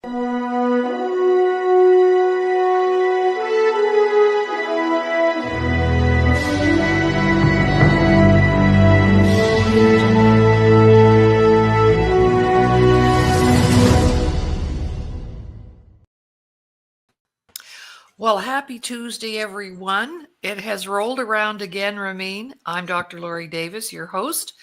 Well, happy Tuesday, everyone. It has rolled around again, Ramin. I'm Dr. Laurie Davis, your host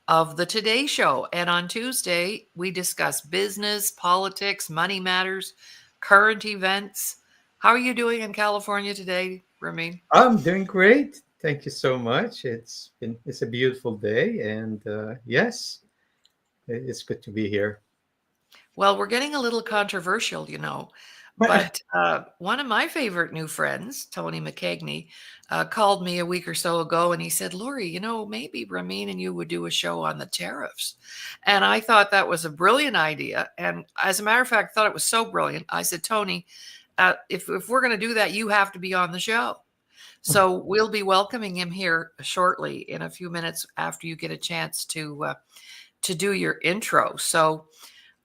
of the Today Show. And on Tuesday, we discuss business, politics, money matters, current events. How are you doing in California today, Ramin? I'm doing great. Thank you so much. It's a beautiful day, and yes, it's good to be here. Well, we're getting a little controversial, but one of my favorite new friends, Tony McKegney, called me a week or so ago and he said, Laurie, maybe Ramin and you would do a show on the tariffs. And I thought that was a brilliant idea. And as a matter of fact, I thought it was so brilliant. I said, Tony, if we're going to do that, you have to be on the show. So we'll be welcoming him here shortly in a few minutes after you get a chance to do your intro. So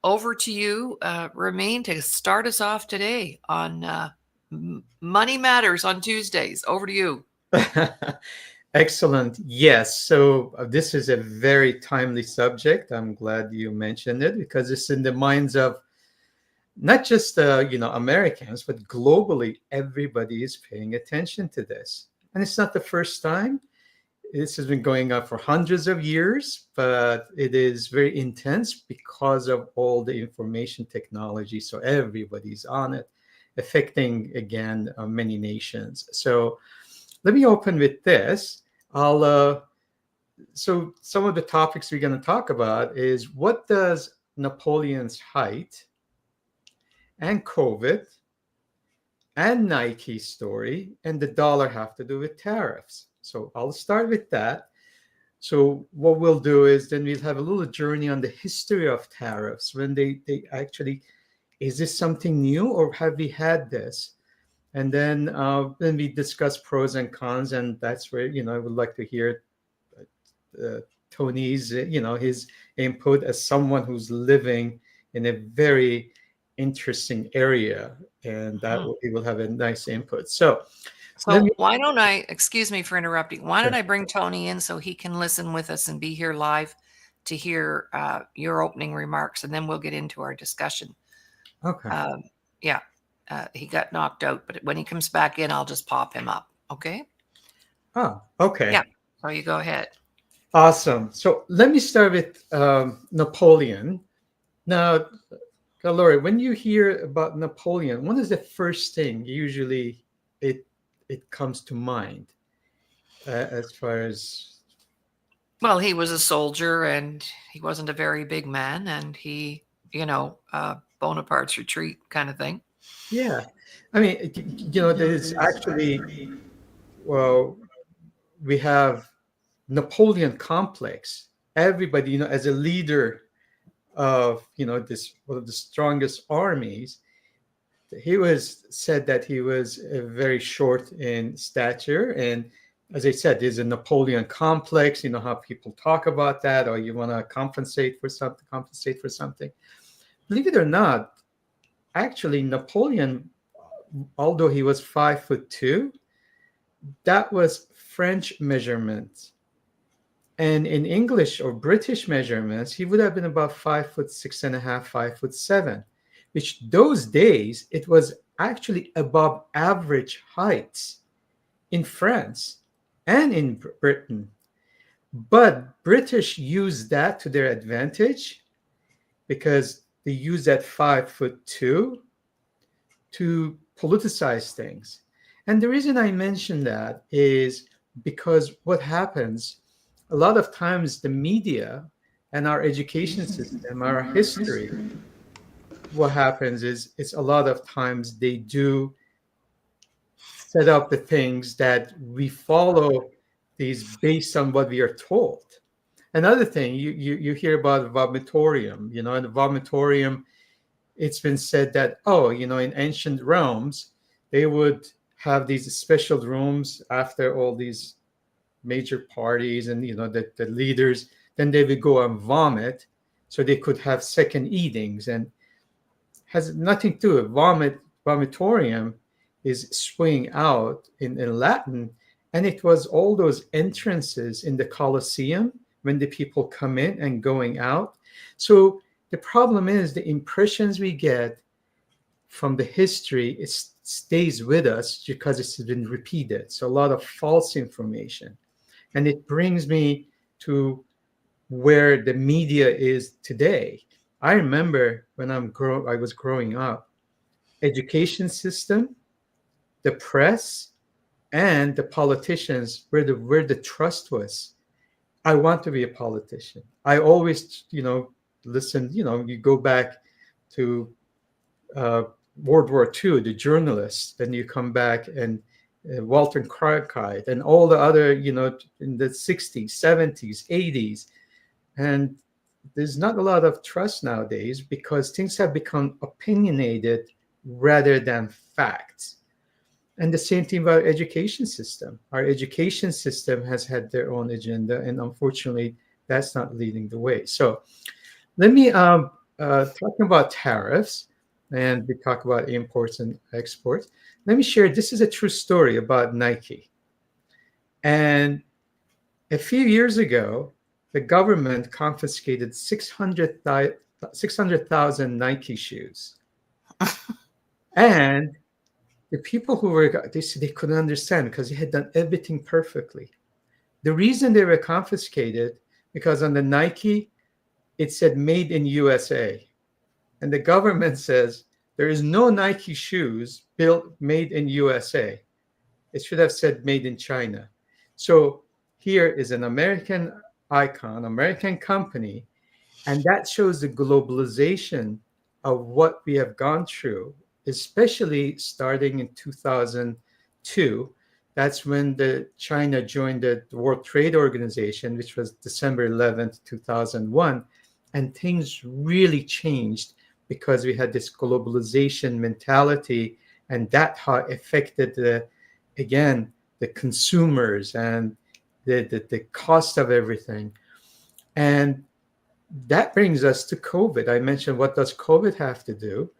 over to you, Ramin, to start us off today on Money Matters on Tuesdays. Over to you. Excellent. Yes. So this is a very timely subject. I'm glad you mentioned it because it's in the minds of not just Americans, but globally, everybody is paying attention to this, and it's not the first time. This has been going on for hundreds of years, but it is very intense because of all the information technology. So everybody's on it, affecting, again, many nations. So let me open with this. So some of the topics we're going to talk about is what does Napoleon's height and COVID and Nike's story and the dollar have to do with tariffs? So I'll start with that. So what we'll do is then we'll have a little journey on the history of tariffs when they actually, is this something new or have we had this? And then we discuss pros and cons, and that's where, I would like to hear Tony's, his input as someone who's living in a very interesting area, and that he will have a nice input. So why don't I, excuse me for interrupting, why don't I bring Tony in so he can listen with us and be here live to hear your opening remarks, and then we'll get into our discussion. Okay. He got knocked out, but when he comes back in, I'll just pop him up. Okay? Oh, okay. Yeah. So you go ahead. Awesome. So let me start with Napoleon. Now, Laurie, when you hear about Napoleon, what is the first thing usually it comes to mind as far as? Well, he was a soldier and he wasn't a very big man, and he, Bonaparte's retreat kind of thing. Yeah. I mean, there's actually, well, we have Napoleon complex. Everybody, as a leader of, this one of the strongest armies, he was said that he was very short in stature. And as I said, there's a Napoleon complex, how people talk about that, or you want to compensate for something. Believe it or not, actually, Napoleon, although he was 5'2", that was French measurement. And in English or British measurements, he would have been about 5'6.5", 5'7", which those days, it was actually above average heights in France and in Britain. But British used that to their advantage because they use that 5'2" to politicize things. And the reason I mention that is because what happens, a lot of times the media and our education system, our history, what happens is it's a lot of times they do set up the things that we follow these based on what we are told. Another thing, you hear about vomitorium, in the vomitorium, it's been said that, in ancient Rome's, they would have these special rooms after all these major parties and, the leaders, then they would go and vomit so they could have second eatings. And has nothing to do with vomitorium is swinging out in Latin, and it was all those entrances in the Colosseum when the people come in and going out. So the problem is the impressions we get from the history, it stays with us because it's been repeated. So a lot of false information. And it brings me to where the media is today. I remember when I was growing up, education system, the press, and the politicians where the trust was. I want to be a politician. I always, listen. You go back to uh, World War II, the journalists, then you come back and Walter Cronkite and all the other, in the 60s, 70s, 80s. And there's not a lot of trust nowadays because things have become opinionated rather than facts. And the same thing about education system. Our education system has had their own agenda, and unfortunately, that's not leading the way. So let me talking about tariffs, and we talk about imports and exports. Let me share. This is a true story about Nike. And a few years ago, the government confiscated 600,000 Nike shoes. And the people who were, they said they couldn't understand because they had done everything perfectly. The reason they were confiscated, because on the Nike, it said made in USA. And the government says there is no Nike shoes built made in USA. It should have said made in China. So here is an American icon, American company, and that shows the globalization of what we have gone through, especially starting in 2002. That's when China joined the World Trade Organization, which was December 11th, 2001. And things really changed because we had this globalization mentality, and that how affected the consumers and the cost of everything. And that brings us to COVID. I mentioned, what does COVID have to do?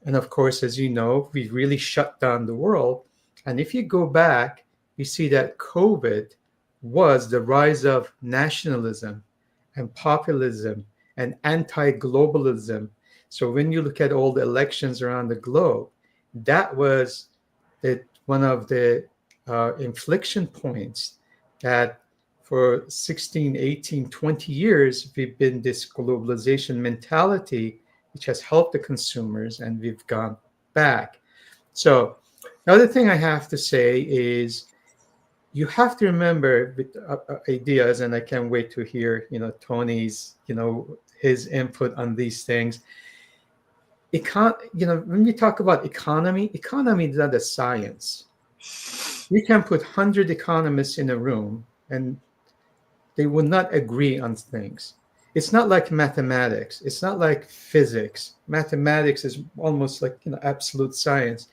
And of course, as you know, we really shut down the world. And if you go back, you see that COVID was the rise of nationalism and populism and anti-globalism. So when you look at all the elections around the globe, that was one of the inflection points that for 16, 18, 20 years, we've been this globalization mentality, which has helped the consumers, and we've gone back. So the other thing I have to say is you have to remember with ideas, and I can't wait to hear, Tony's, his input on these things. When we talk about economy is not a science. You can put 100 economists in a room and they will not agree on things. It's not like mathematics. It's not like physics. Mathematics is almost like absolute science.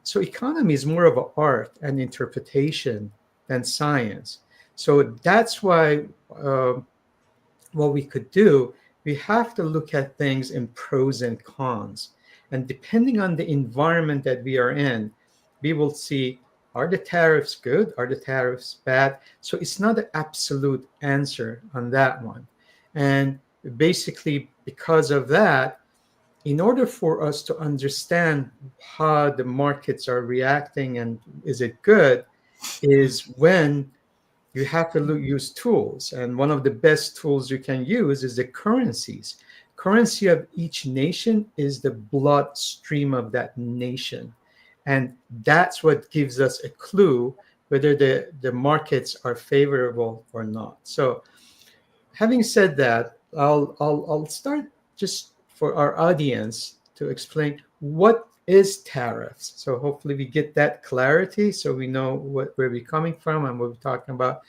So economy is more of an art and interpretation than science. So that's why what we could do, we have to look at things in pros and cons. And depending on the environment that we are in, we will see, are the tariffs good? Are the tariffs bad? So it's not an absolute answer on that one. And basically, because of that, in order for us to understand how the markets are reacting and is it good, is when you have to use tools. And one of the best tools you can use is the currencies. Currency of each nation is the bloodstream of that nation. And that's what gives us a clue whether the markets are favorable or not. So having said that, I'll start just for our audience to explain what is tariffs. So hopefully we get that clarity so we know where we're coming from and what we're talking about.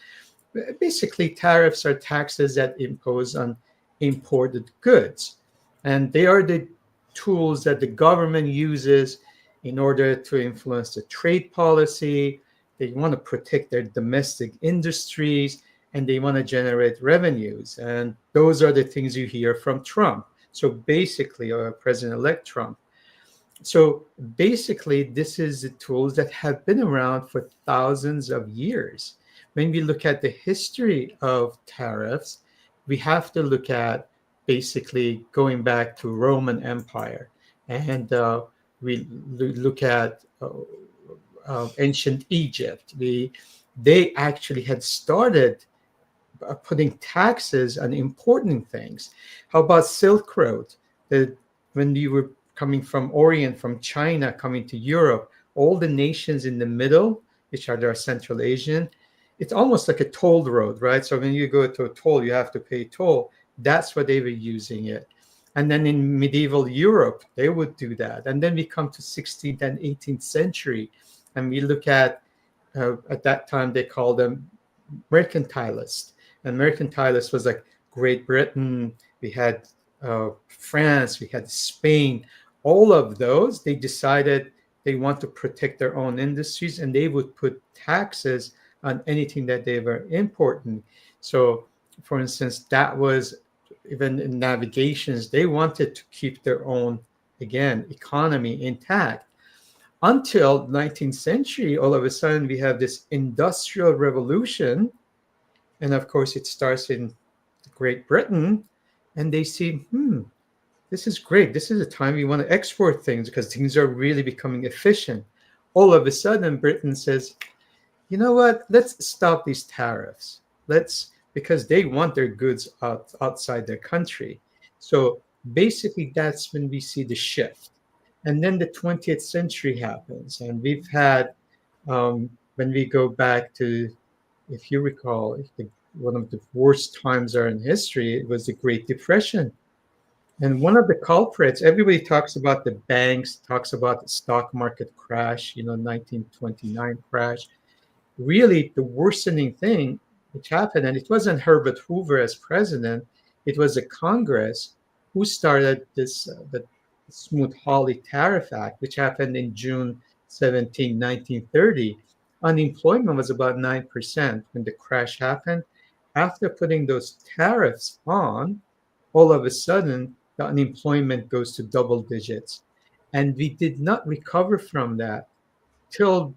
Basically, tariffs are taxes that impose on imported goods. And they are the tools that the government uses in order to influence the trade policy. They want to protect their domestic industries and they want to generate revenues. And those are the things you hear from Trump. So basically, President-elect Trump. So basically, this is the tools that have been around for thousands of years. When we look at the history of tariffs, we have to look at basically going back to Roman Empire, and we look at ancient Egypt. They actually had started putting taxes on important things. How about Silk Road? The, when you were coming from Orient, from China, coming to Europe, all the nations in the middle, which are the Central Asian, it's almost like a toll road, right? So when you go to a toll, you have to pay toll. That's what they were using it. And then in medieval Europe, they would do that. And then we come to 16th and 18th century, and we look at that time they called them mercantilists. And mercantilist was like Great Britain, we had France, we had Spain. All of those, they decided they want to protect their own industries, and they would put taxes on anything that they were importing. So, for instance, that was even in navigations, they wanted to keep their own, again, economy intact. Until 19th century, all of a sudden we have this industrial revolution, and of course, it starts in Great Britain, and they see, this is great. This is a time we want to export things because things are really becoming efficient. All of a sudden, Britain says, you know what? Let's stop these tariffs. Because they want their goods outside their country. So basically, that's when we see the shift. And then the 20th century happens, and we've had, when we go back to, if you recall, one of the worst times are in history, it was the Great Depression. And one of the culprits, everybody talks about the banks, talks about the stock market crash, 1929 crash. Really, the worsening thing which happened, and it wasn't Herbert Hoover as president, it was the Congress who started the Smoot-Hawley Tariff Act, which happened in June 17, 1930. Unemployment was about 9% when the crash happened. After putting those tariffs on, all of a sudden, the unemployment goes to double digits. And we did not recover from that till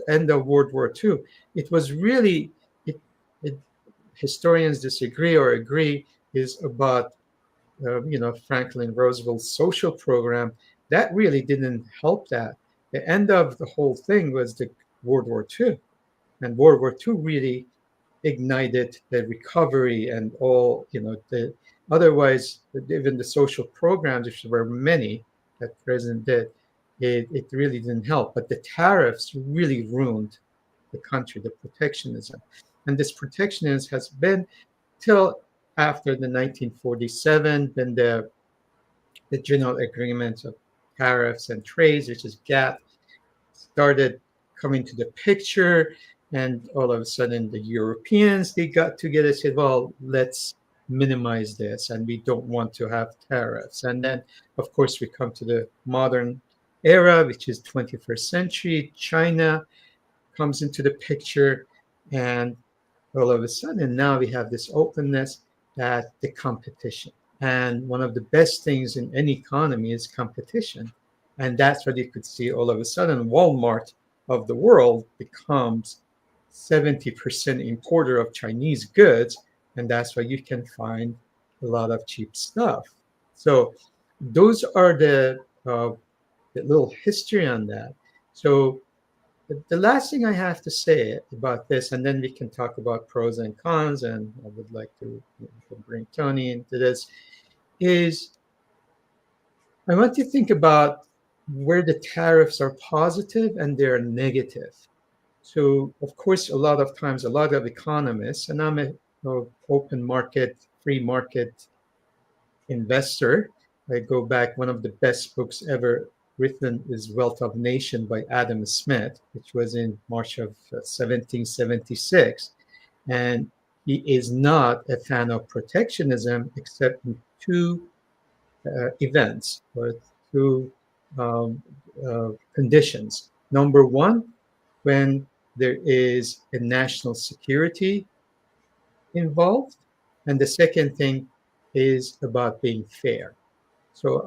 end of World War II. It was really, it, it, historians disagree or agree, is about Franklin Roosevelt's social program. That really didn't help that. The end of the whole thing was the World War II, and World War II really ignited the recovery and all, the otherwise, even the social programs, which were many that President did, it really didn't help. But the tariffs really ruined the country, the protectionism. And this protectionism has been till after the 1947, then the General Agreement of Tariffs and Trades, which is GATT, started coming to the picture. And all of a sudden, the Europeans, they got together and said, well, let's minimize this, and we don't want to have tariffs. And then, of course, we come to the modern era, which is 21st century. China comes into the picture, and all of a sudden, now we have this openness, that the competition. And one of the best things in any economy is competition. And that's what you could see all of a sudden. Walmart of the world becomes 70% importer of Chinese goods. And that's why you can find a lot of cheap stuff. So those are the little history on that. So the last thing I have to say about this, and then we can talk about pros and cons, and I would like to bring Tony into this, is I want to think about where the tariffs are positive and they're negative. So, of course, a lot of times, a lot of economists, and I'm a open market, free market investor. I go back, one of the best books ever written is Wealth of Nation by Adam Smith, which was in March of 1776. And he is not a fan of protectionism except in two events or two um, conditions. Number one, when there is a national security involved. And the second thing is about being fair. So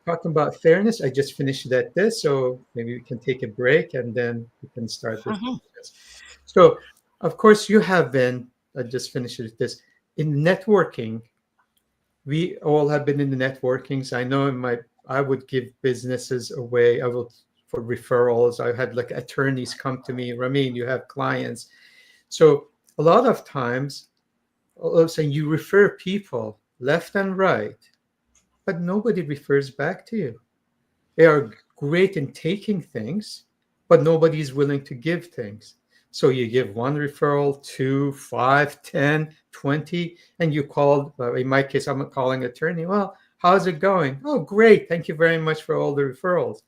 talking about fairness, I just finished at this, so maybe we can take a break and then we can start this Mhm. process. So, of course, you have been, I just finished with this, in networking. We all have been in the networkings. I know in my, I would give businesses away. I will for referrals. I had like attorneys come to me, Ramin, you have clients. So a lot of times, all of a sudden you refer people left and right, but nobody refers back to you. They are great in taking things, but nobody is willing to give things. So you give one referral, two, five, 10, 20, and you call, in my case, I'm calling attorney. Well, how's it going? Oh, great. Thank you very much for all the referrals,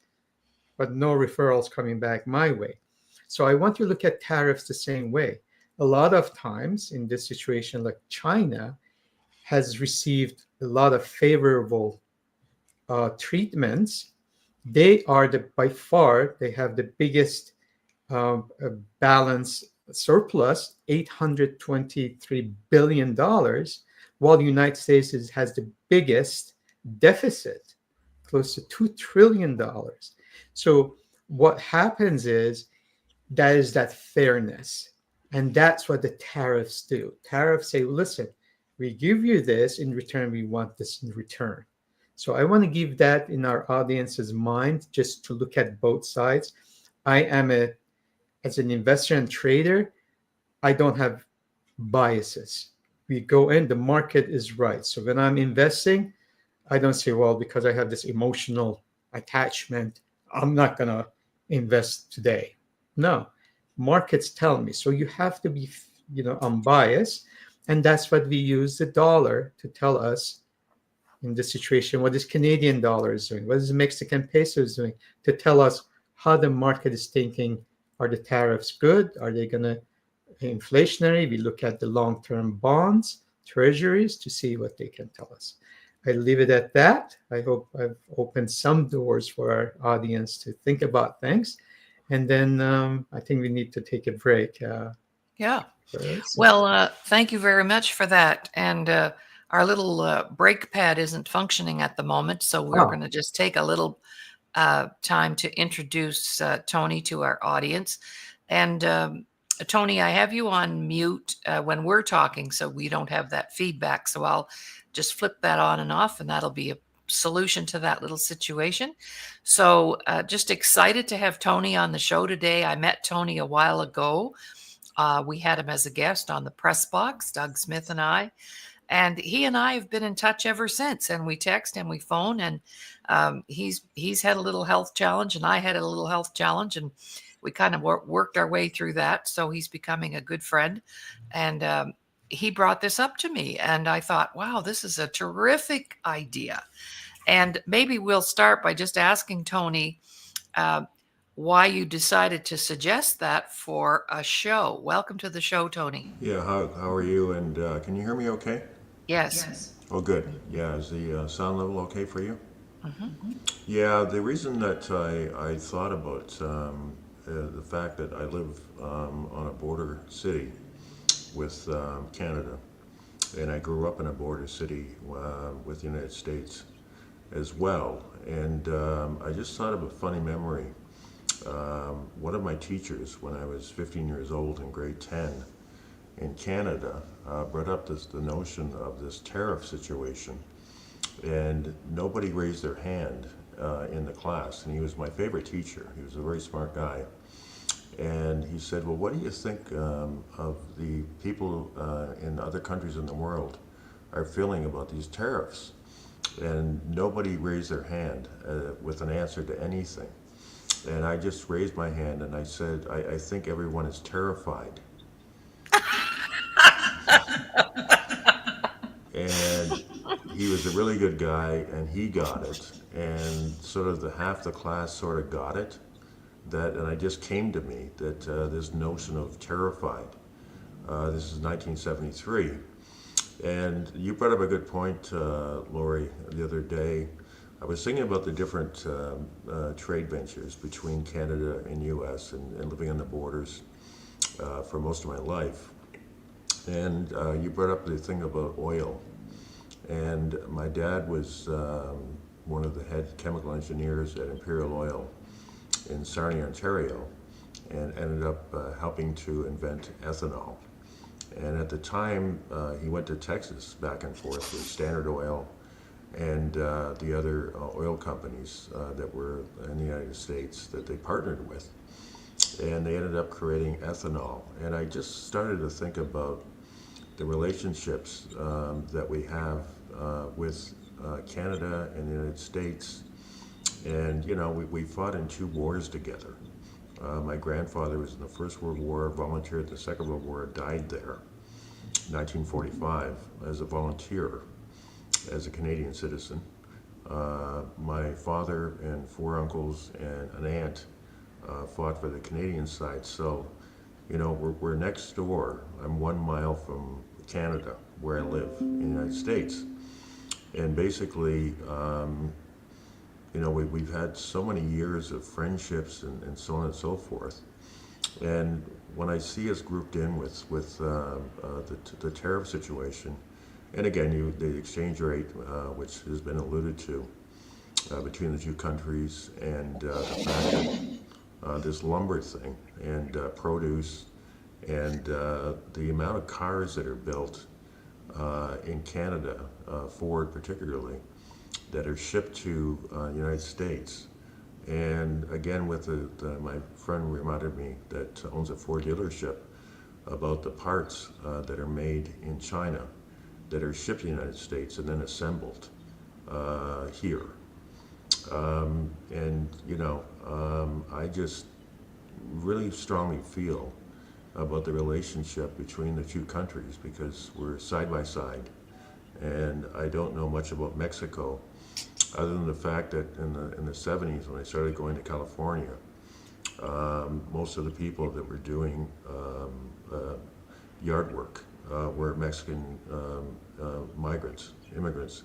but no referrals coming back my way. So I want you to look at tariffs the same way. A lot of times in this situation, like China has received a lot of favorable treatments. They are the by far they have the biggest balance surplus, $823 billion, while the United States has the biggest deficit, close to $2 trillion. So what happens is that fairness. And that's what the tariffs do. Tariffs say, listen, we give you this in return, we want this in return. So I want to give that in our audience's mind just to look at both sides. I am as an investor and trader, I don't have biases. We go in, the market is right. So when I'm investing, I don't say, well, because I have this emotional attachment, I'm not going to invest today. No, markets tell me. So you have to be, unbiased. And that's what we use the dollar to tell us in this situation what is Canadian dollars doing, what is Mexican pesos doing, to tell us how the market is thinking. Are the tariffs good? Are they going to inflationary? We look at the long-term bonds, treasuries to see what they can tell us. I leave it at that. I hope I've opened some doors for our audience to think about things. And then I think we need to take a break. Yeah. First. Well, thank you very much for that. And our little brake pad isn't functioning at the moment, so we're Oh, going to just take a little time to introduce Tony to our audience. And Tony, I have you on mute when we're talking, so we don't have that feedback. So I'll just flip that on and off, and that'll be a solution to that little situation. So just excited to have Tony on the show today. I met Tony a while ago. We had him as a guest on the press box, Doug Smith and I. And he and I have been in touch ever since. And we text and we phone. And he's had a little health challenge, and I had a little health challenge, and we kind of worked our way through that. So he's becoming a good friend. And he brought this up to me, and I thought, wow, this is a terrific idea. And maybe we'll start by just asking Tony uh, why you decided to suggest that for a show. Welcome to the show, Tony. Yeah, how are you? And can you hear me okay? Yes. Oh, good. Yeah, is the sound level okay for you? Hmm. Yeah, the reason that I thought about the fact that I live on a border city with Canada, and I grew up in a border city with the United States as well. And I just thought of a funny memory. One of my teachers, when I was 15 years old in grade 10, in Canada brought up the notion of this tariff situation, and nobody raised their hand in the class. And he was my favorite teacher. He was a very smart guy. And he said, well, what do you think of the people in other countries in the world are feeling about these tariffs? And nobody raised their hand with an answer to anything. And I just raised my hand and I said, I think everyone is terrified. And he was a really good guy, and he got it, and sort of the half the class sort of got it. And I just came to me that this notion of terrified. This is 1973, and you brought up a good point, Laurie, the other day. I was thinking about the different trade ventures between Canada and U.S. and living on the borders for most of my life. And you brought up the thing about oil. And my dad was one of the head chemical engineers at Imperial Oil in Sarnia, Ontario, and ended up helping to invent ethanol. And at the time, he went to Texas back and forth with Standard Oil and the other oil companies that were in the United States that they partnered with. And they ended up creating ethanol. And I just started to think about the relationships that we have with Canada and the United States. And, you know, we fought in 2 wars together. My grandfather was in the First World War, volunteered in the Second World War, died there, 1945, as a volunteer, as a Canadian citizen. My father and 4 uncles and an aunt fought for the Canadian side. So, you know, we're next door. I'm 1 mile from Canada, where I live in the United States. And basically, you know, we've had so many years of friendships and so on and so forth. And when I see us grouped in with the tariff situation, and again, the exchange rate, which has been alluded to between the 2 countries, and the fact that this lumber thing and produce and the amount of cars that are built in Canada, Ford particularly, that are shipped to the United States. And again, with my friend reminded me that owns a Ford dealership about the parts that are made in China that are shipped to the United States and then assembled here. And, you know, I just really strongly feel about the relationship between the 2 countries because we're side by side. And I don't know much about Mexico other than the fact that in the 70s when I started going to California, most of the people that were doing yard work were Mexican immigrants.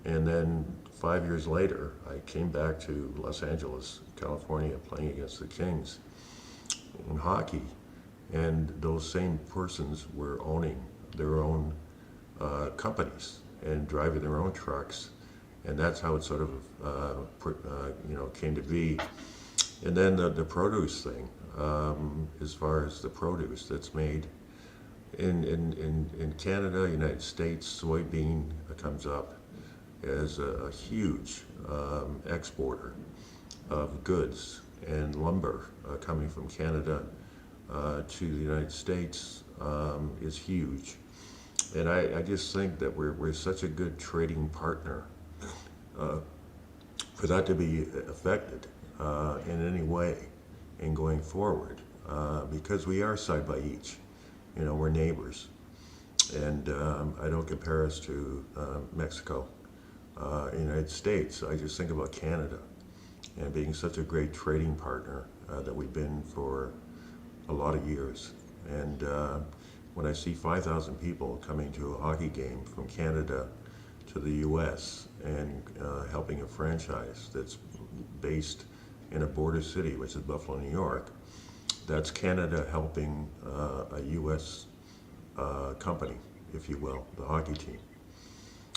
And then 5 years later, I came back to Los Angeles, California, playing against the Kings in hockey. And those same persons were owning their own companies and driving their own trucks. And that's how it sort of, you know, came to be. And then the produce thing, as far as the produce that's made in Canada, United States, soybean comes up as a huge exporter of goods, and lumber coming from Canada to the United States is huge. And I just think that we're such a good trading partner for that to be affected in any way in going forward, because we are side by each. You know, we're neighbors. And I don't compare us to Mexico, United States. I just think about Canada and being such a great trading partner that we've been for a lot of years. And when I see 5,000 people coming to a hockey game from Canada to the US and helping a franchise that's based in a border city, which is Buffalo, New York, that's Canada helping a US company, if you will, the hockey team.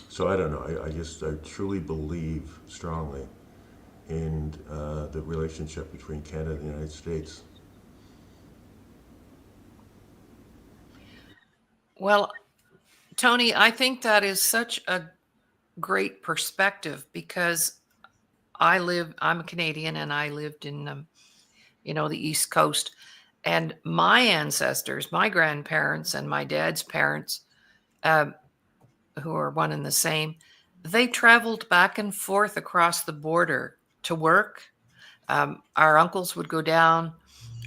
So I don't know, I truly believe strongly in the relationship between Canada and the United States. Well, Tony, I think that is such a great perspective because I'm a Canadian and I lived in, you know, the East Coast. And my ancestors, my grandparents and my dad's parents, um, who are one and the same, they traveled back and forth across the border to work. Our uncles would go down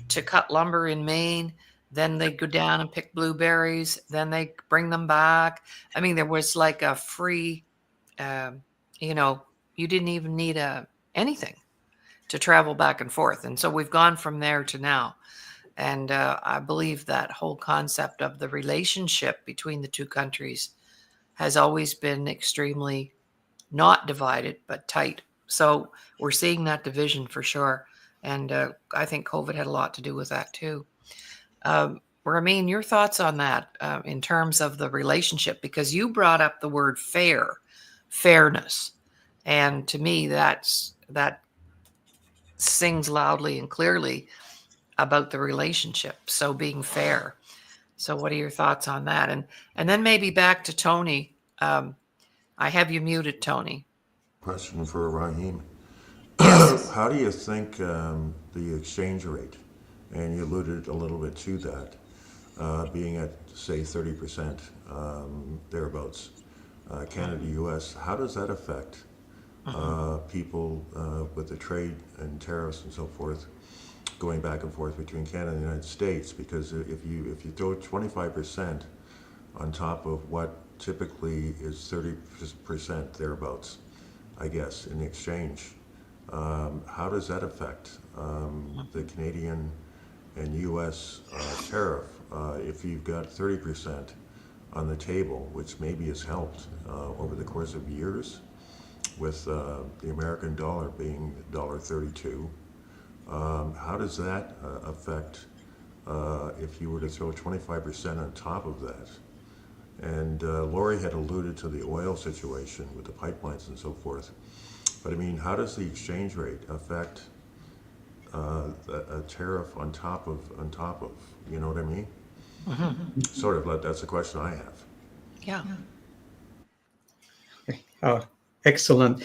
to cut lumber in Maine. Then they'd go down and pick blueberries. Then they bring them back. I mean, there was like a free, um, you know, you didn't even need anything to travel back and forth. And so we've gone from there to now. And I believe that whole concept of the relationship between the 2 countries has always been extremely not divided, but tight. So we're seeing that division for sure. And I think COVID had a lot to do with that too. Ramin, your thoughts on that in terms of the relationship, because you brought up the word fairness. And to me, that sings loudly and clearly about the relationship. So being fair. So what are your thoughts on that? And then maybe back to Tony. I have you muted, Tony. Question for Raheem. Yes. How do you think the exchange rate, and you alluded a little bit to that, being at, say, 30%, thereabouts, Canada, US, how does that affect people with the trade and tariffs and so forth, going back and forth between Canada and the United States? Because if you throw 25% on top of what typically is 30% thereabouts, I guess, in exchange, how does that affect the Canadian and U.S. Tariff if you've got 30% on the table, which maybe has helped over the course of years with the American dollar being $1.32? How does that affect if you were to throw 25% on top of that? And Laurie had alluded to the oil situation with the pipelines and so forth. But I mean, how does the exchange rate affect a tariff on top of, you know what I mean? Sort of, that's the question I have. Yeah. Oh, excellent.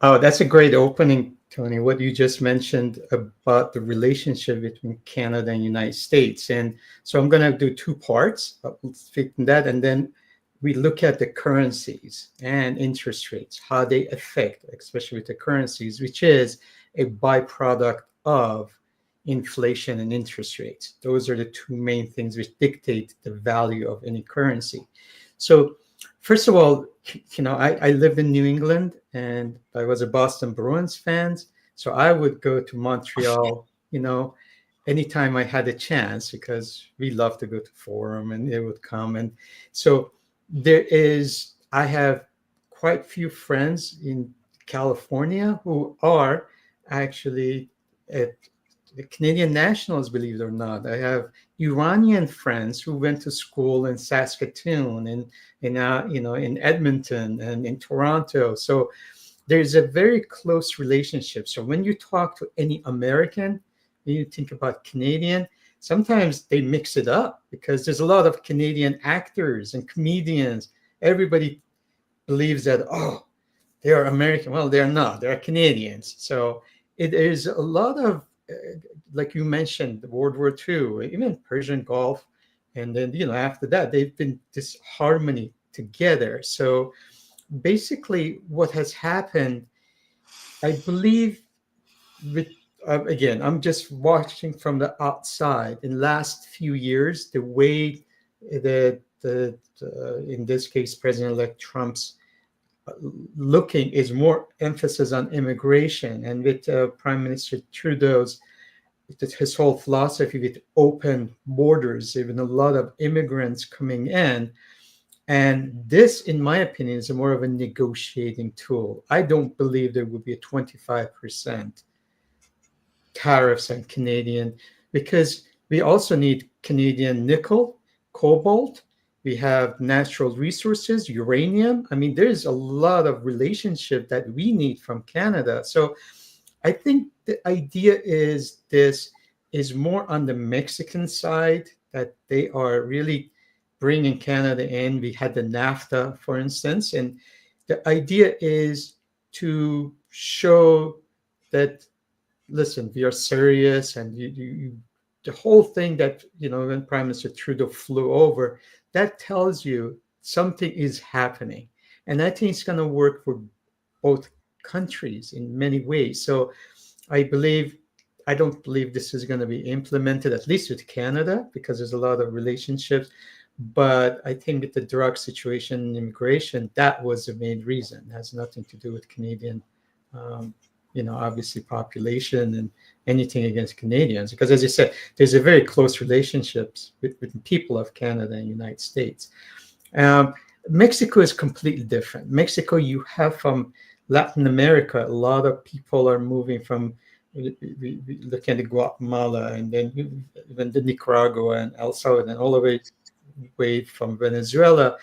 Oh, that's a great opening, Tony, what you just mentioned about the relationship between Canada and United States. And so I'm going to do two parts of that, and then we look at the currencies and interest rates, how they affect, especially with the currencies, which is a byproduct of inflation and interest rates. Those are the two main things which dictate the value of any currency. So first of all, I lived in New England and I was a Boston Bruins fan. So I would go to Montreal, anytime I had a chance because we love to go to Forum and it would come. And so I have quite few friends in California who are actually at the Canadian Nationals, believe it or not. I have Iranian friends who went to school in Saskatoon and in Edmonton and in Toronto. So there's a very close relationship. So when you talk to any American, when you think about Canadian, sometimes they mix it up because there's a lot of Canadian actors and comedians. Everybody believes that, oh, they are American. Well, they're not. They're Canadians. So it is a lot of, like you mentioned, World War II, even Persian Gulf. And then, after that, they've been this harmony together. So basically what has happened, I believe, with again, I'm just watching from the outside. In last few years, the way that in this case, President-elect Trump's looking is more emphasis on immigration, and with Prime Minister Trudeau's his whole philosophy with open borders, even a lot of immigrants coming in. And this, in my opinion, is more of a negotiating tool. I don't believe there would be a 25% tariffs on Canadian, because we also need Canadian nickel, cobalt. We have natural resources, uranium. I mean, there's a lot of relationship that we need from Canada. So I think the idea is this is more on the Mexican side, that they are really bringing Canada in. We had the NAFTA, for instance, and the idea is to show that, listen, we are serious, and the whole thing that, when Prime Minister Trudeau flew over, that tells you something is happening. And I think it's going to work for both countries in many ways. So I don't believe this is going to be implemented, at least with Canada, because there's a lot of relationships. But I think with the drug situation and immigration, that was the main reason. It has nothing to do with Canadian, obviously population and anything against Canadians. Because as I said, there's a very close relationships with people of Canada and United States. Mexico is completely different. Mexico, you have from Latin America, a lot of people are moving from, looking at Guatemala, and then even the Nicaragua and El Salvador, and all the way from Venezuela.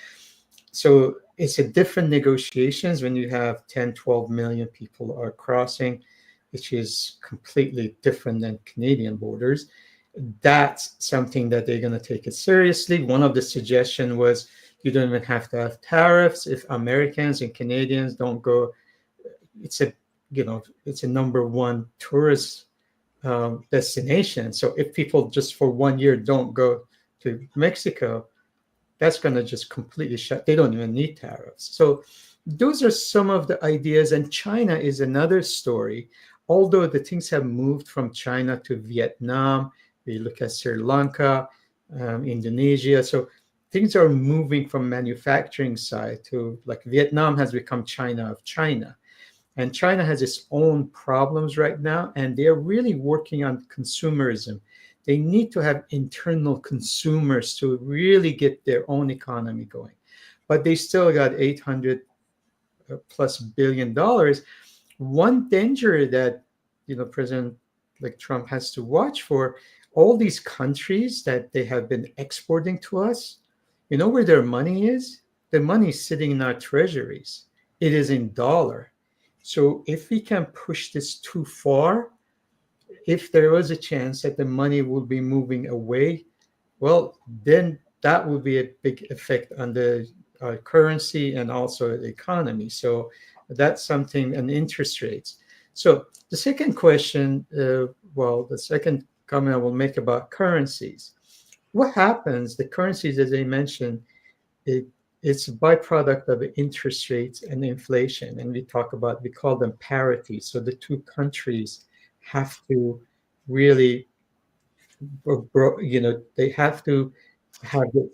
So it's a different negotiations when you have 10, 12 million people are crossing, which is completely different than Canadian borders. That's something that they're going to take it seriously. One of the suggestions was you don't even have to have tariffs if Americans and Canadians don't go. It's a, it's a number one tourist destination. So if people just for 1 year don't go to Mexico, that's going to just completely shut. They don't even need tariffs. So those are some of the ideas. And China is another story. Although the things have moved from China to Vietnam, we look at Sri Lanka, Indonesia. So things are moving from manufacturing side to, like, Vietnam has become China of China. And China has its own problems right now, and they're really working on consumerism. They need to have internal consumers to really get their own economy going. But they still got $800 plus billion. One danger that President like Trump has to watch for, all these countries that they have been exporting to us, where their money is? The money is sitting in our treasuries. It is in dollar. So if we can push this too far, if there was a chance that the money will be moving away, well, then that will be a big effect on the currency and also the economy. So that's something, and interest rates. So the second question, the second comment I will make about currencies. What happens, the currencies, as I mentioned, it's a byproduct of interest rates and inflation. And we call them parity. So the two countries have to really, they have to have the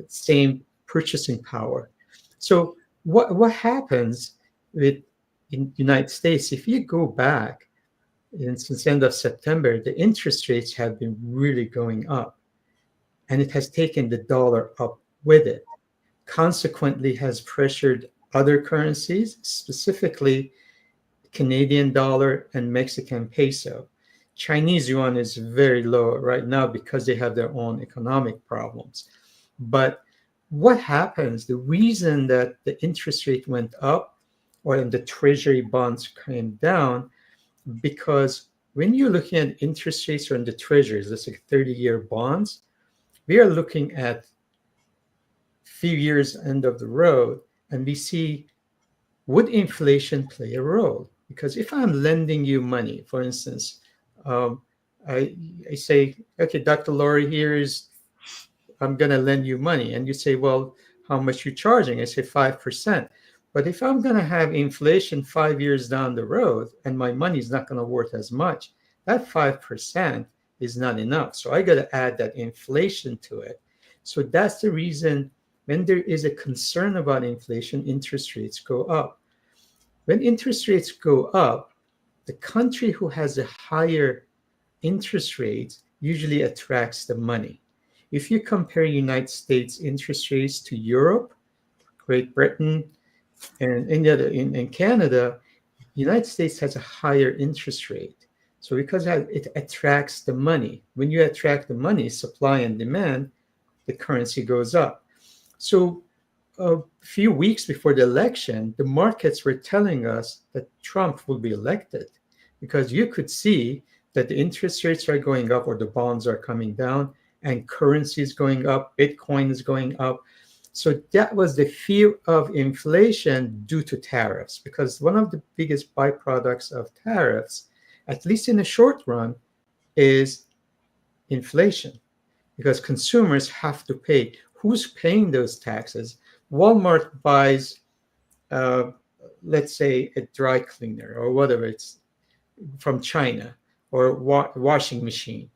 same purchasing power. So what happens in the United States, if you go back since the end of September, the interest rates have been really going up, and it has taken the dollar up with it. Consequently, has pressured other currencies, specifically Canadian dollar and Mexican peso. Chinese yuan is very low right now because they have their own economic problems. But what happens, the reason that the interest rate went up or the treasury bonds came down, because when you're looking at interest rates or in the treasuries, let's say 30-year bonds, we are looking at few years end of the road, and we see, would inflation play a role? Because if I'm lending you money, for instance, I say, okay, Dr. Laurie, I'm going to lend you money. And you say, well, how much you charging? I say 5%. But if I'm going to have inflation 5 years down the road and my money is not going to worth as much, that 5% is not enough. So I got to add that inflation to it. So that's the reason when there is a concern about inflation, interest rates go up. When interest rates go up, the country who has a higher interest rate usually attracts the money. If you compare United States interest rates to Europe, Great Britain, and in Canada, United States has a higher interest rate. So because it attracts the money, when you attract the money, supply and demand, the currency goes up. So a few weeks before the election, the markets were telling us that Trump will be elected, because you could see that the interest rates are going up or the bonds are coming down and currency is going up, Bitcoin is going up. So that was the fear of inflation due to tariffs, because one of the biggest byproducts of tariffs, at least in the short run, is inflation, because consumers have to pay. Who's paying those taxes? Walmart buys, let's say, a dry cleaner or whatever, it's from China, or washing machine.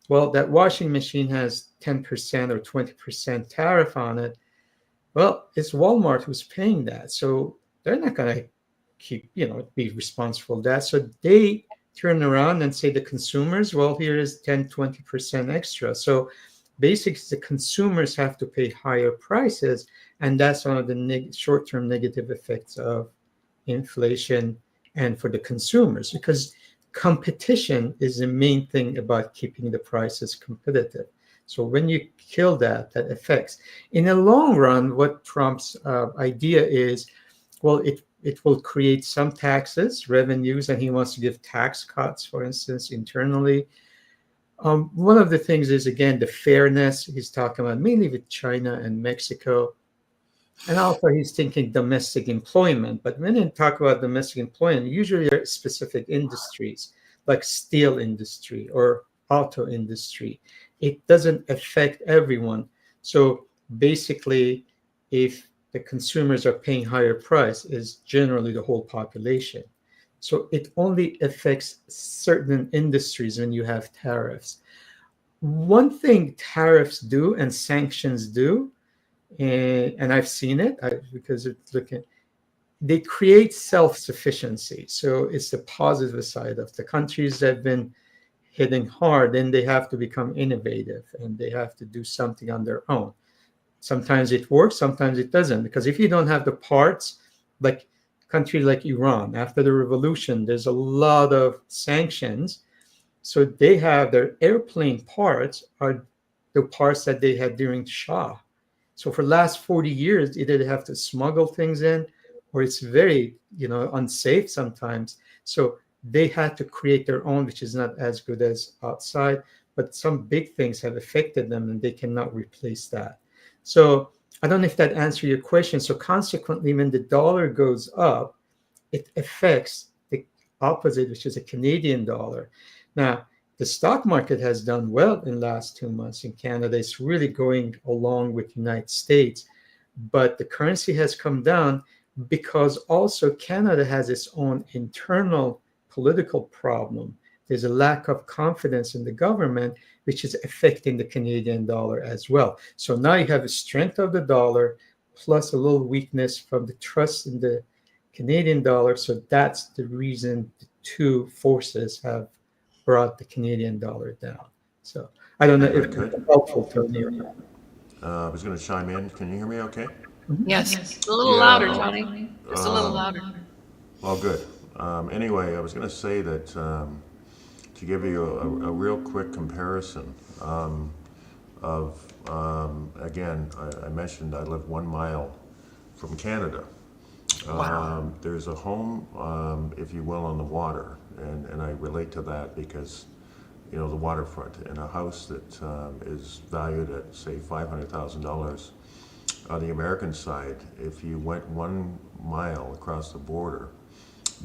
Well, that washing machine has 10% or 20% tariff on it. Well, it's Walmart who's paying that. So they're not going to be responsible for that. So they turn around and say to consumers, well, here is 10, 20% extra. So basically, the consumers have to pay higher prices. And that's one of the short-term negative effects of inflation and for the consumers, because competition is the main thing about keeping the prices competitive. So when you kill that, that affects. In the long run, what Trump's idea is, well, it will create some taxes, revenues, and he wants to give tax cuts, for instance, internally. One of the things is, again, the fairness he's talking about, mainly with China and Mexico. And also, he's thinking domestic employment. But when you talk about domestic employment, usually there are specific industries like steel industry or auto industry. It doesn't affect everyone. So basically, if the consumers are paying higher price, is generally the whole population. So it only affects certain industries when you have tariffs. One thing tariffs do and sanctions do, and I've seen it because it's looking, they create self-sufficiency. So it's the positive side of the countries that have been hitting hard, and they have to become innovative and they have to do something on their own. Sometimes it works, sometimes it doesn't, because if you don't have the parts, like countries like Iran, after the revolution, there's a lot of sanctions. So they have their airplane parts are the parts that they had during Shah. So for the last 40 years, either they have to smuggle things in or it's very, unsafe sometimes. So they had to create their own, which is not as good as outside, but some big things have affected them and they cannot replace that. So I don't know if that answers your question. So consequently, when the dollar goes up, it affects the opposite, which is a Canadian dollar. Now, the stock market has done well in the last 2 months in Canada. It's really going along with the United States, but the currency has come down because also Canada has its own internal political problem. There's a lack of confidence in the government, which is affecting the Canadian dollar as well. So now you have a strength of the dollar plus a little weakness from the trust in the Canadian dollar. So that's the reason the two forces have brought the Canadian dollar down. So I don't know if it's helpful, Tony, or not. I was going to chime in. Can you hear me okay? Yes. A little louder, Yeah. Tony. Just a little louder. Well, good. Anyway, I was going to say that to give you a real quick comparison of, again, I mentioned I live 1 mile from Canada. Wow. There's a home, if you will, on the water, and I relate to that because, the waterfront, and a house that is valued at, say, $500,000. On the American side, if you went 1 mile across the border,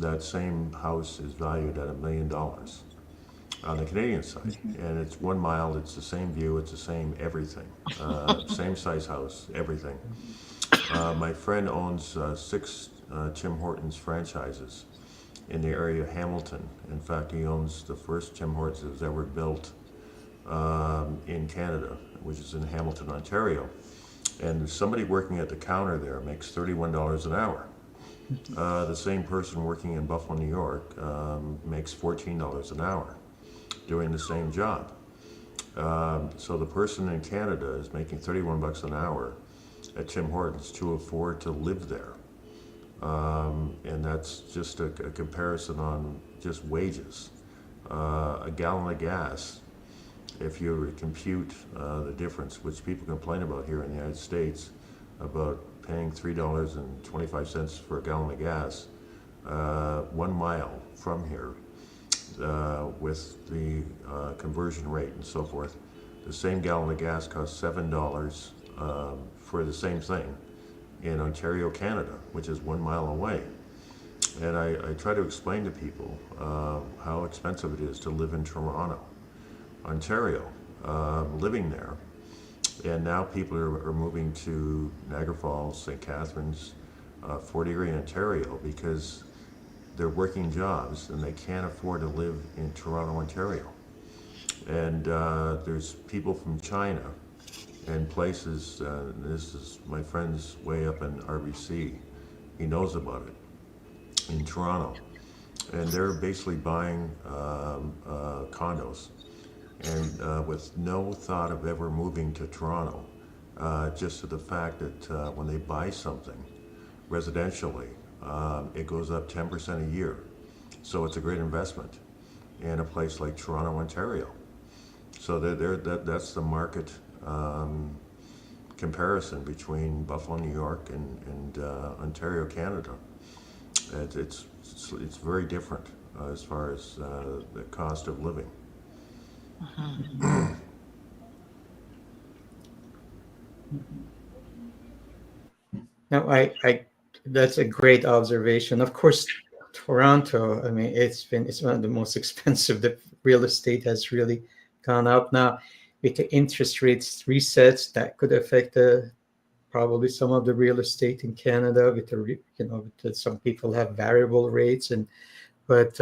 that same house is valued at $1 million on the Canadian side. And it's 1 mile, it's the same view, it's the same everything, same size house, everything. My friend owns 6 Tim Hortons franchises in the area of Hamilton. In fact, he owns the first Tim Hortons that was ever built in Canada, which is in Hamilton, Ontario. And somebody working at the counter there makes $31 an hour. The same person working in Buffalo, New York makes $14 an hour doing the same job. So the person in Canada is making 31 bucks an hour at Tim Hortons to afford to live there. And that's just a comparison on just wages. A gallon of gas, if you compute the difference, which people complain about here in the United States, about paying $3.25 for a gallon of gas, 1 mile from here, with the conversion rate and so forth, the same gallon of gas costs $7 for the same thing in Ontario, Canada, which is 1 mile away. And I try to explain to people how expensive it is to live in Toronto, Ontario, living there. And now people are moving to Niagara Falls, St. Catharines, Fort Erie, Ontario, because they're working jobs and they can't afford to live in Toronto, Ontario. And there's people from China and places, this is my friend's way up in RBC, he knows about it, in Toronto. And they're basically buying condos and with no thought of ever moving to Toronto, just to the fact that when they buy something residentially, it goes up 10% a year. So it's a great investment in a place like Toronto, Ontario. So that's the market comparison between Buffalo, New York, and Ontario, Canada. It, it's it's very different as far as the cost of living. Mhm. Now, that's a great observation. Of course, Toronto. I mean, it's one of the most expensive. The real estate has really gone up now. With the interest rates resets, that could affect probably some of the real estate in Canada. Some people have variable rates, but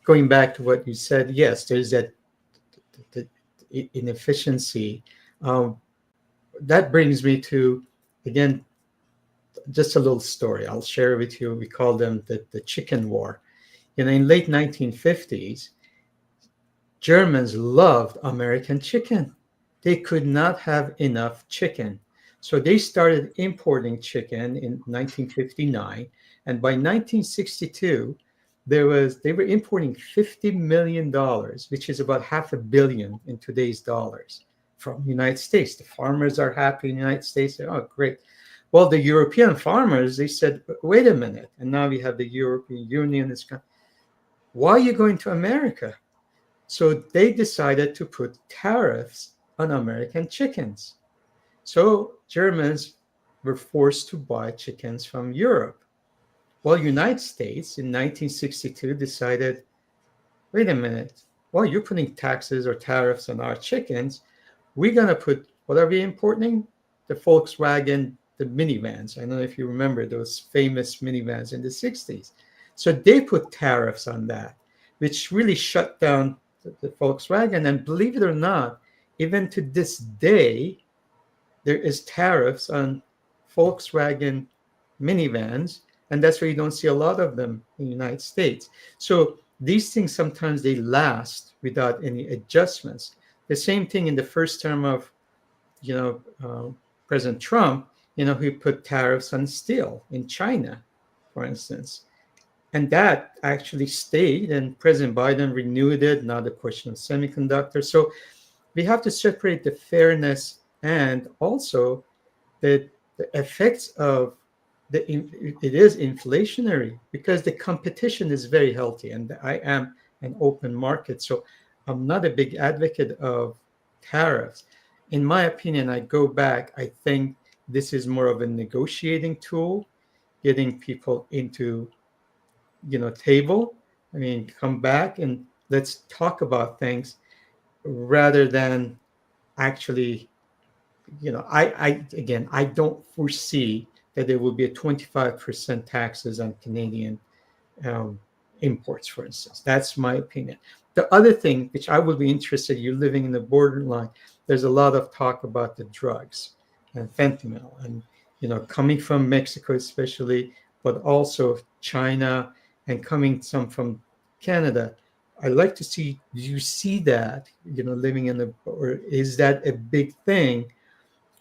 going back to what you said, yes, there's that inefficiency. Um, that brings me to, again, just a little story I'll share with you. We call them the chicken war. In late 1950s, Germans loved American chicken. They could not have enough chicken. So they started importing chicken in 1959. And by 1962, they were importing $50 million, which is about half a billion in today's dollars, from the United States. The farmers are happy in the United States. They're, oh, great. Well, the European farmers, they said, wait a minute. And now we have the European Union. Why are you going to America? So they decided to put tariffs on American chickens. So Germans were forced to buy chickens from Europe. Well, United States in 1962 decided, wait a minute, well, you're putting taxes or tariffs on our chickens. We're going to put, what are we importing? The Volkswagen, the minivans. I don't know if you remember those famous minivans in the 60s. So they put tariffs on that, which really shut down the Volkswagen. And believe it or not, even to this day, there is tariffs on Volkswagen minivans, and that's why you don't see a lot of them in the United States. So these things sometimes they last without any adjustments. The same thing in the first term of, you know, President Trump. He put tariffs on steel in China, for instance, and that actually stayed. And President Biden renewed it. Now the question of semiconductors. So we have to separate the fairness and also the effects of it is inflationary because the competition is very healthy, and I am an open market, so I'm not a big advocate of tariffs. In my opinion, I go back, I think this is more of a negotiating tool, getting people into table. I mean, come back and let's talk about things rather than actually, I don't foresee that there will be a 25% taxes on Canadian um, imports, for instance. That's my opinion. The other thing, which I would be interested, you're living in the borderline, there's a lot of talk about the drugs and fentanyl, and coming from Mexico especially, but also China, and coming some from Canada. I like to see, do you see that, living in the, or is that a big thing?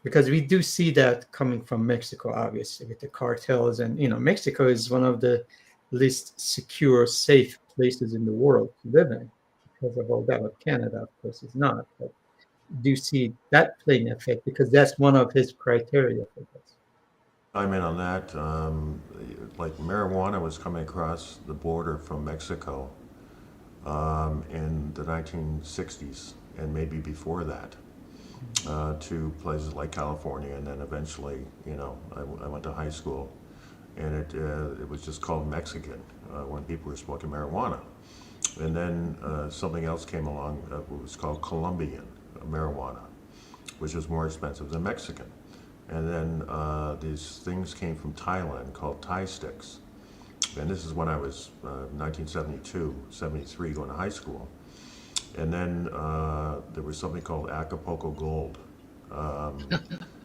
Because we do see that coming from Mexico, obviously, with the cartels. And Mexico is one of the least secure, safe places in the world to live in because of all that. But Canada, of course, is not. But do you see that playing effect? Because that's one of his criteria for this. I'm in on that. Like marijuana was coming across the border from Mexico in the 1960s and maybe before that to places like California, and then eventually, I went to high school, and it was just called Mexican when people were smoking marijuana. And then something else came along that was called Colombian marijuana, which was more expensive than Mexican. And then these things came from Thailand called Thai sticks. And this is when I was 1972, 73, going to high school. And then there was something called Acapulco Gold um,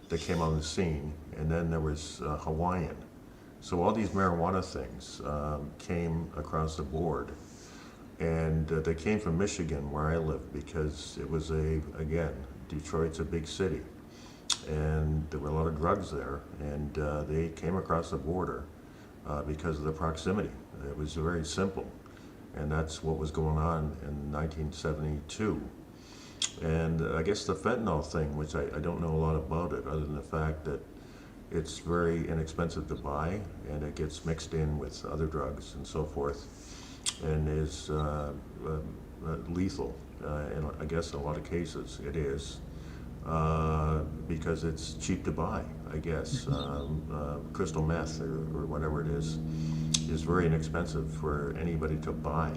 that came on the scene. And then there was Hawaiian. So all these marijuana things came across the board. And they came from Michigan, where I live, because it was again, Detroit's a big city. And there were a lot of drugs there. And they came across the border because of the proximity. It was very simple. And that's what was going on in 1972. And I guess the fentanyl thing, which I don't know a lot about it, other than the fact that it's very inexpensive to buy, and it gets mixed in with other drugs and so forth, and is lethal. And I guess in a lot of cases it is, because it's cheap to buy, I guess. Crystal meth or whatever it is very inexpensive for anybody to buy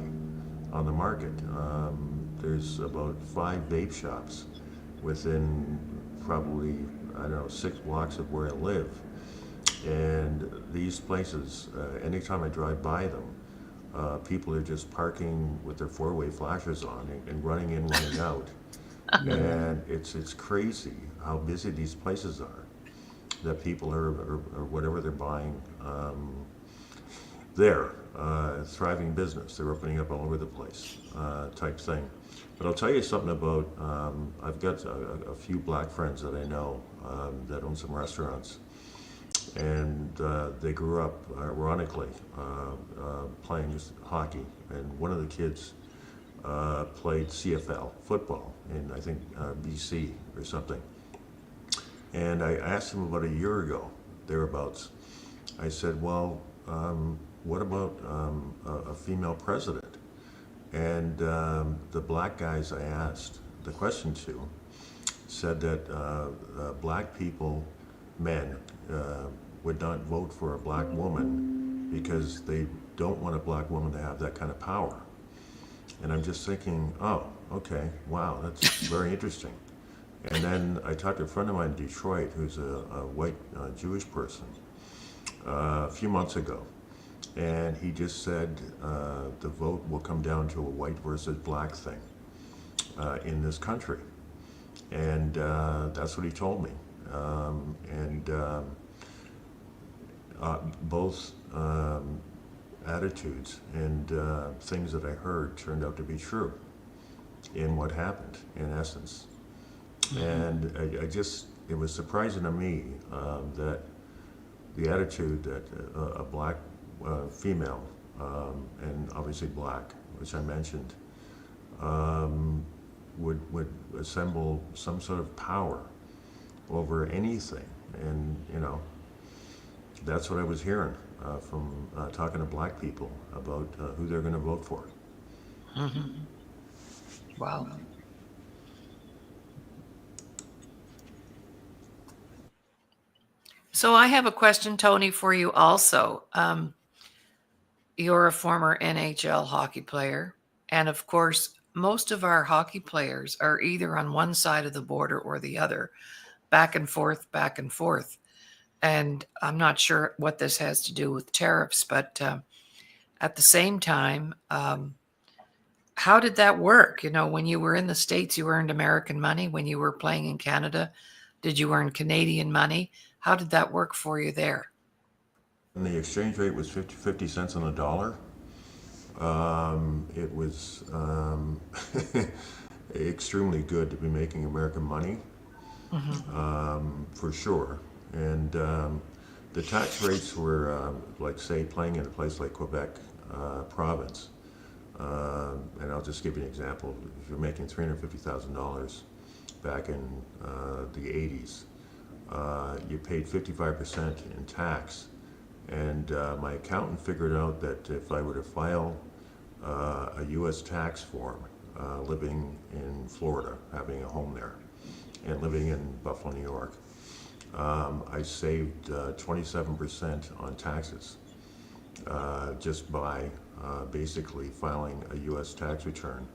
on the market. There's about 5 vape shops within probably, I don't know, 6 blocks of where I live. And these places, anytime I drive by them, people are just parking with their 4-way flashers on and running in, running out. And it's crazy how busy these places are, that people are, or whatever they're buying there. Thriving business. They're opening up all over the place, type thing. But I'll tell you something about, I've got a few black friends that I know that own some restaurants. And they grew up, ironically, playing hockey. And one of the kids played CFL football in, I think, BC or something. And I asked him about a year ago, thereabouts. I said, well, what about a female president? And the black guys I asked the question to said that black people, men, would not vote for a black woman because they don't want a black woman to have that kind of power. And I'm just thinking, oh, okay, wow, that's very interesting. And then I talked to a friend of mine in Detroit who's a white Jewish person a few months ago. And he just said the vote will come down to a white versus black thing in this country. And that's what he told me. Both attitudes and things that I heard turned out to be true in what happened, in essence. And it was surprising to me that the attitude that a black female, and obviously black, which I mentioned, would assemble some sort of power over anything. And, that's what I was hearing from talking to black people about who they're going to vote for. Mm-hmm. Wow. So I have a question, Tony, for you also. You're a former NHL hockey player. And of course, most of our hockey players are either on one side of the border or the other, back and forth, back and forth. And I'm not sure what this has to do with tariffs, but at the same time, how did that work? When you were in the States, you earned American money. When you were playing in Canada, did you earn Canadian money? How did that work for you there? And the exchange rate was 50 cents on the dollar. It was extremely good to be making American money, for sure. And the tax rates were like, say, playing in a place like Quebec province. And I'll just give you an example. If you're making $350,000 back in the 80s, you paid 55% in tax. And my accountant figured out that if I were to file a U.S. tax form, living in Florida, having a home there, and living in Buffalo, New York, I saved 27% on taxes just by basically filing a U.S. tax return,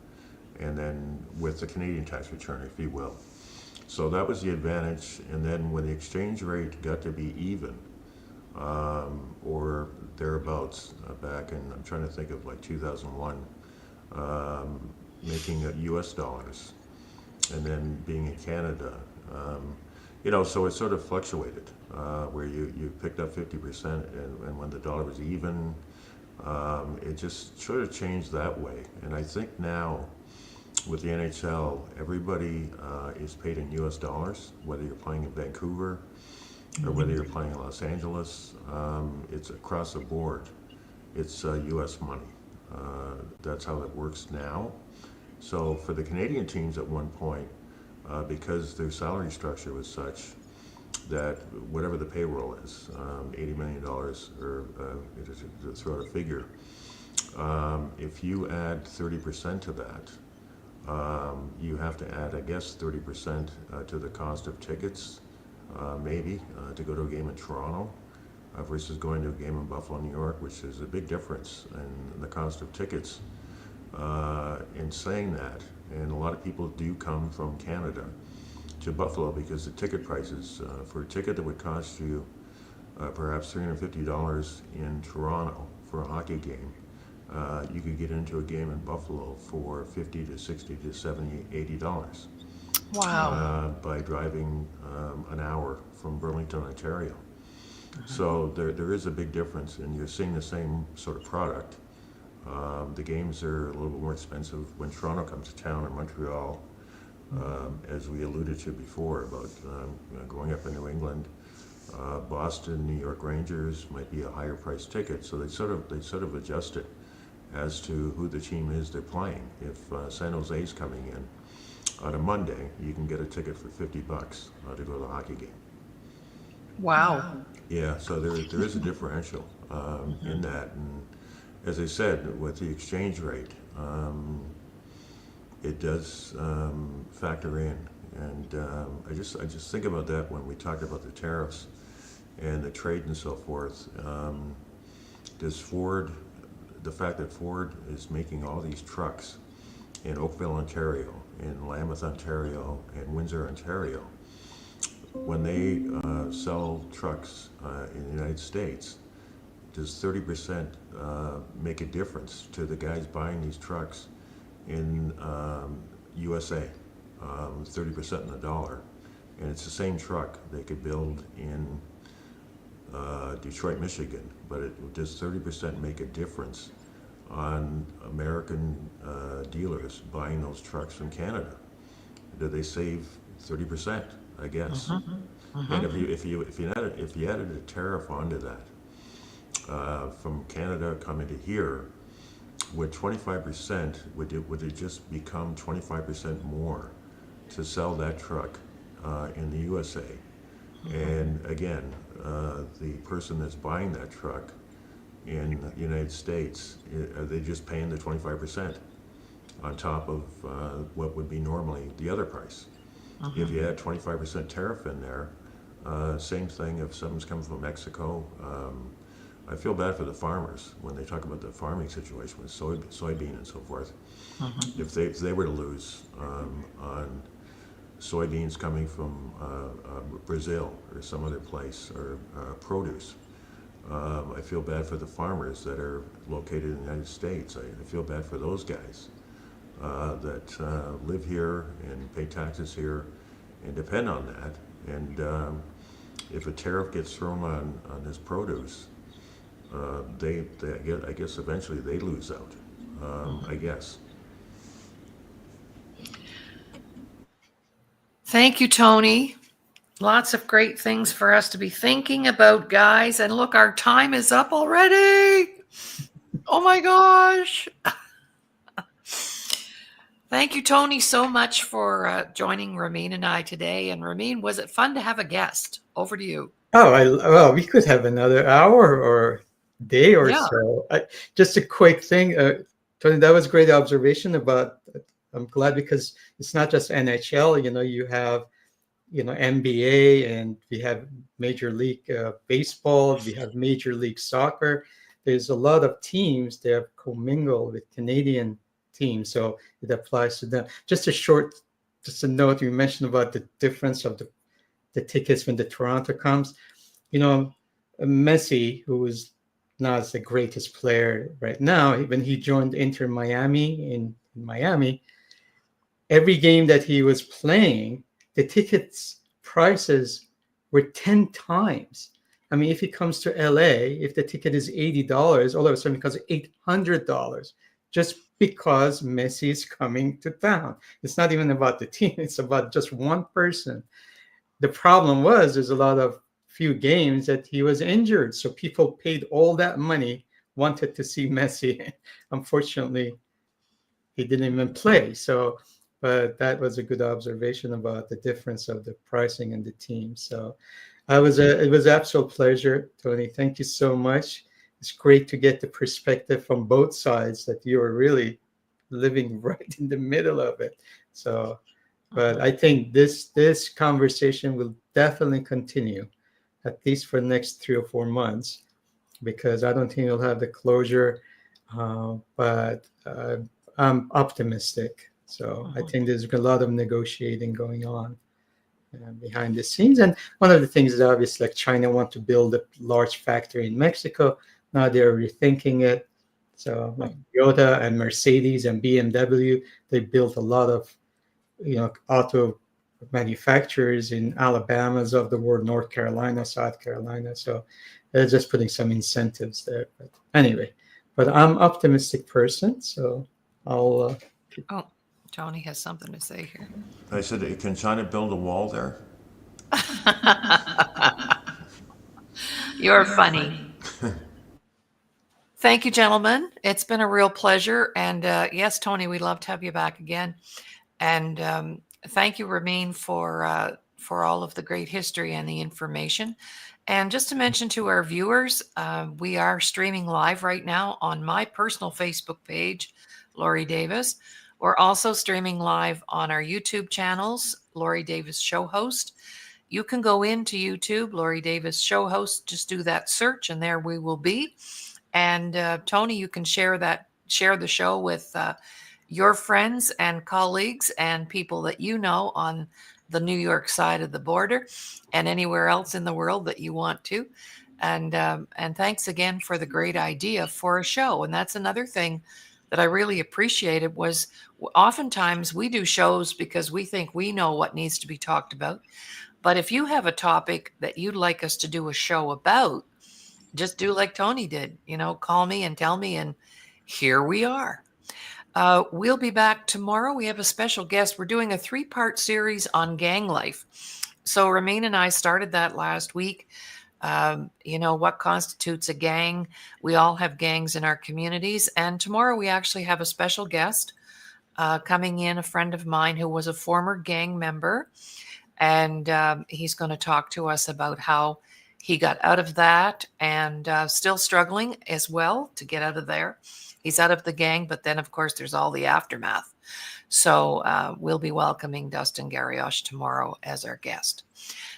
and then with the Canadian tax return, if you will. So that was the advantage. And then when the exchange rate got to be even, or thereabouts, back in, I'm trying to think of like 2001, making U.S. dollars, and then being in Canada, so it sort of fluctuated, where you picked up 50%, and when the dollar was even, it just sort of changed that way. And I think now, with the NHL, everybody is paid in U.S. dollars, whether you're playing in Vancouver or whether you're playing in Los Angeles. It's across the board. It's U.S. money. That's how it works now. So for the Canadian teams at one point, because their salary structure was such that whatever the payroll is, $80 million, or to throw out a figure, if you add 30% to that, you have to add, I guess, 30% to the cost of tickets, maybe, to go to a game in Toronto versus going to a game in Buffalo, New York, which is a big difference in the cost of tickets. In saying that, and a lot of people do come from Canada to Buffalo because the ticket prices, for a ticket that would cost you perhaps $350 in Toronto for a hockey game, you could get into a game in Buffalo for $50 to $60 to $70, $80 Wow. by driving an hour from Burlington, Ontario. So there is a big difference, and you're seeing the same sort of product. The games are a little bit more expensive when Toronto comes to town, or Montreal, as we alluded to before about growing up in New England. Boston, New York Rangers might be a higher price ticket, so they sort of adjust it as to who the team is they're playing. If San Jose's coming in on a Monday, you can get a ticket for $50 to go to the hockey game. Wow. Yeah, so there is a differential in that, and as I said, with the exchange rate, it does factor in, and I just think about that when we talk about the tariffs and the trade and so forth. Does Ford, the fact that Ford is making all these trucks in Oakville, Ontario, in Lambeth, Ontario, and Windsor, Ontario, when they sell trucks in the United States, does 30% make a difference to the guys buying these trucks in USA? 30% in the dollar, and it's the same truck they could build in Detroit, Michigan, but does 30% make a difference on American dealers buying those trucks from Canada? Do they save 30%? I guess. And if you added a tariff onto that from Canada coming to here, would 25% would it just become 25% more to sell that truck in the USA? And again, the person that's buying that truck in the United States, are they just paying the 25% on top of what would be normally the other price? If you add 25% tariff in there, same thing if something's coming from Mexico. I feel bad for the farmers when they talk about the farming situation with soybean and so forth. If they were to lose on soybeans coming from Brazil or some other place, or produce, I feel bad for the farmers that are located in the United States. I feel bad for those guys that live here and pay taxes here and depend on that. And if a tariff gets thrown on this produce, I guess eventually they lose out. I guess. Thank you, Tony. Lots of great things for us to be thinking about, guys. And look, our time is up already. Oh my gosh. Thank you, Tony, so much for joining Ramin and I today. And Ramin, was it fun to have a guest? Over to you. Well, we could have another hour or day or Yeah. so. Just a quick thing, Tony, that was a great observation about. I'm glad because it's not just NHL. You have, NBA, and we have Major League Baseball. We have Major League Soccer. There's a lot of teams that have commingled with Canadian teams, so it applies to them. Just a note. You mentioned about the difference of the tickets when the Toronto comes. Messi, who is not the greatest player right now, when he joined Inter Miami in Miami, every game that he was playing, the tickets prices were 10 times. I mean, if he comes to LA, if the ticket is $80, all of a sudden it becomes $800 just because Messi is coming to town. It's not even about the team. It's about just one person. The problem was there's a lot of few games that he was injured. So people paid all that money, wanted to see Messi. Unfortunately, he didn't even play. So, but that was a good observation about the difference of the pricing and the team. So, it was absolute pleasure, Tony. Thank you so much. It's great to get the perspective from both sides that you are really living right in the middle of it. So, but I think this conversation will definitely continue, at least for the next 3 or 4 months, because I don't think you'll have the closure. But I'm optimistic. So I think there's a lot of negotiating going on behind the scenes. And one of the things is obviously like China want to build a large factory in Mexico. Now they're rethinking it. So like Toyota and Mercedes and BMW, they built a lot of auto manufacturers in Alabama's of the world, North Carolina, South Carolina. So they're just putting some incentives there. But anyway, but I'm optimistic person, so I'll. Oh, Tony has something to say here. I said, can China build a wall there? You're funny. Thank you, gentlemen. It's been a real pleasure. And yes, Tony, we'd love to have you back again. And thank you, Ramin, for all of the great history and the information. And just to mention to our viewers, we are streaming live right now on my personal Facebook page, Laurie Davis. We're also streaming live on our YouTube channels, Laurie Davis Show Host. You can go into YouTube, Laurie Davis Show Host, just do that search, and there we will be. And Tony, you can share the show with your friends and colleagues and people that you know on the New York side of the border and anywhere else in the world that you want to. And thanks again for the great idea for a show. And that's another thing that I really appreciated was oftentimes we do shows because we think we know what needs to be talked about. But if you have a topic that you'd like us to do a show about, just do like Tony did, call me and tell me, and here we are. We'll be back tomorrow. We have a special guest. We're doing a 3-part series on gang life. So Ramin and I started that last week. What constitutes a gang? We all have gangs in our communities. And tomorrow we actually have a special guest coming in, a friend of mine who was a former gang member. And he's going to talk to us about how he got out of that and still struggling as well to get out of there. He's out of the gang, but then, of course, there's all the aftermath. So we'll be welcoming Dustin Garriosh tomorrow as our guest.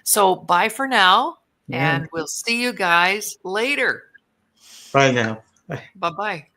So bye for now, and we'll see you guys later. Bye now. Bye-bye.